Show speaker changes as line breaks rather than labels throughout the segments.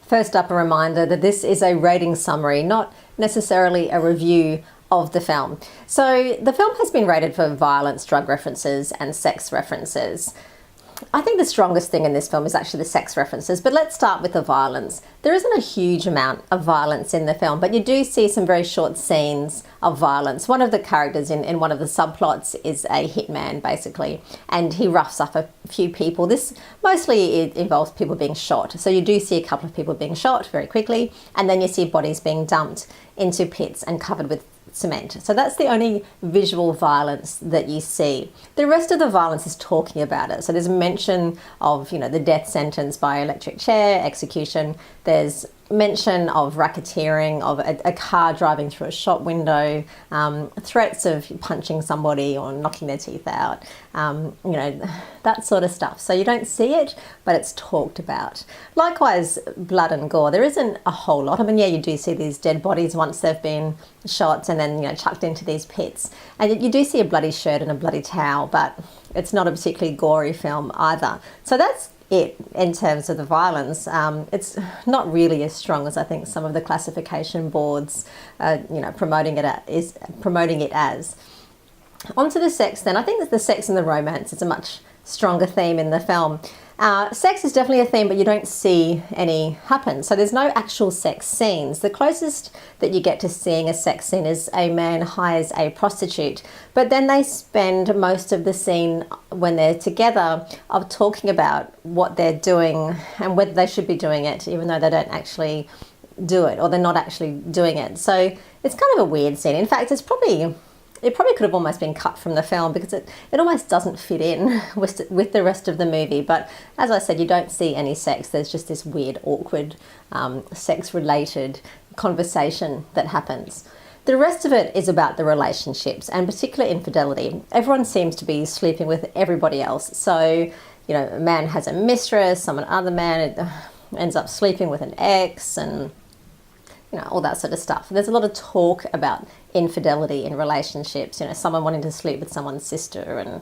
First up, a reminder that this is a rating summary, not necessarily a review of the film. So the film has been rated for violence, drug references and sex references. I think the strongest thing in this film is actually the sex references, but let's start with the violence. There isn't a huge amount of violence in the film, but you do see some very short scenes of violence. One of the characters in one of the subplots is a hitman, basically, and he roughs up a few people. This mostly it involves people being shot. So you do see a couple of people being shot very quickly, and then you see bodies being dumped into pits and covered with cement. So that's the only visual violence that you see. The rest of the violence is talking about it. So there's a mention of, the death sentence by electric chair, execution. There's mention of racketeering, of a car driving through a shop window, threats of punching somebody or knocking their teeth out, that sort of stuff. So you don't see it, but it's talked about. Likewise, blood and gore. There isn't a whole lot. I mean, yeah, you do see these dead bodies once they've been shot and then, chucked into these pits. And you do see a bloody shirt and a bloody towel, but it's not a particularly gory film either. So that's it in terms of the violence. It's not really as strong as I think some of the classification boards, promoting it as. Onto the sex then. I think that the sex and the romance is a much stronger theme in the film. Sex is definitely a theme, but you don't see any happen. So there's no actual sex scenes. The closest that you get to seeing a sex scene is a man hires a prostitute, but then they spend most of the scene when they're together of talking about what they're doing and whether they should be doing it, even though they don't actually do it or they're not actually doing it. So it's kind of a weird scene. In fact, it probably could have almost been cut from the film because it almost doesn't fit in with the rest of the movie. But as I said, you don't see any sex. There's just this weird, awkward, sex-related conversation that happens. The rest of it is about the relationships and particular infidelity. Everyone seems to be sleeping with everybody else. So, a man has a mistress, some other man ends up sleeping with an ex and all that sort of stuff. There's a lot of talk about infidelity in relationships, someone wanting to sleep with someone's sister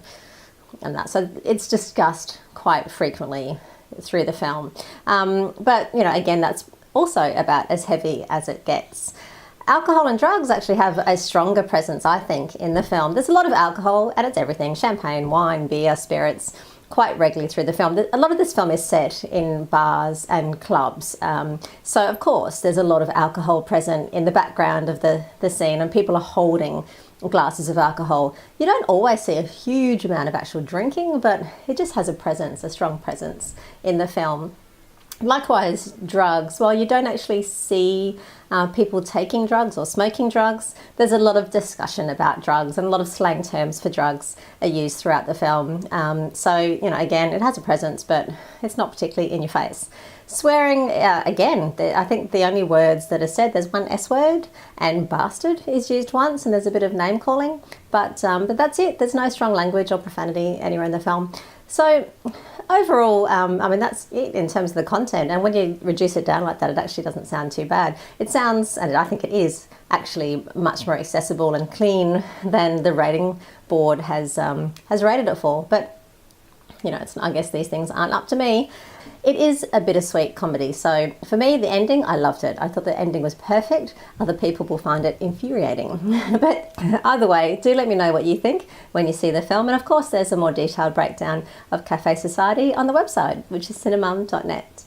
and that. So it's discussed quite frequently through the film. But, again, that's also about as heavy as it gets. Alcohol and drugs actually have a stronger presence, I think, in the film. There's a lot of alcohol and it's everything: champagne, wine, beer, spirits, quite regularly through the film. A lot of this film is set in bars and clubs. So, of course, there's a lot of alcohol present in the background of the scene and people are holding glasses of alcohol. You don't always see a huge amount of actual drinking, but it just has a strong presence in the film. Likewise, drugs. While you don't actually see people taking drugs or smoking drugs, there's a lot of discussion about drugs and a lot of slang terms for drugs are used throughout the film. So, again, it has a presence, but it's not particularly in your face. Swearing, again, I think the only words that are said, there's one S word and bastard is used once and there's a bit of name calling, but that's it. There's no strong language or profanity anywhere in the film. So overall, that's it in terms of the content. And when you reduce it down like that, it actually doesn't sound too bad. It sounds, and I think it is, actually much more accessible and clean than the rating board has rated it for. But, I guess these things aren't up to me. It is a bittersweet comedy. So for me, the ending, I loved it. I thought the ending was perfect. Other people will find it infuriating. But either way, do let me know what you think when you see the film. And of course, there's a more detailed breakdown of Cafe Society on the website, which is cinemum.net.